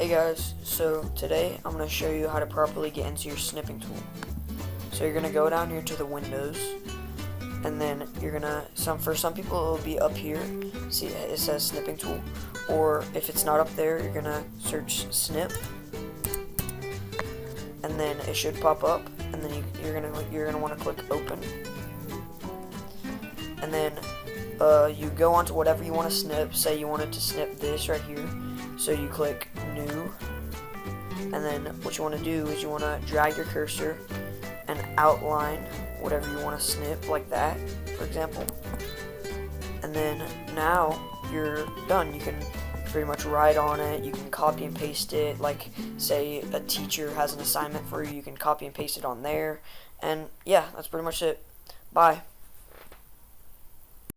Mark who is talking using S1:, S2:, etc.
S1: Hey guys, so today I'm going to show you how to properly get into your snipping tool. So you're going to go down here to the windows, and then you're going to, for some people it will be up here, see it says snipping tool, or if it's not up there you're going to search snip, and then it should pop up, and then you're going to want to click open, and then you go on to whatever you want to snip. Say you wanted to snip this right here, so you click new, and then what you want to do is you want to drag your cursor and outline whatever you want to snip, like that, for example, and then now you're done. You can pretty much write on it, you can copy and paste it, like say a teacher has an assignment for you, you can copy and paste it on there, and yeah, that's pretty much it. Bye.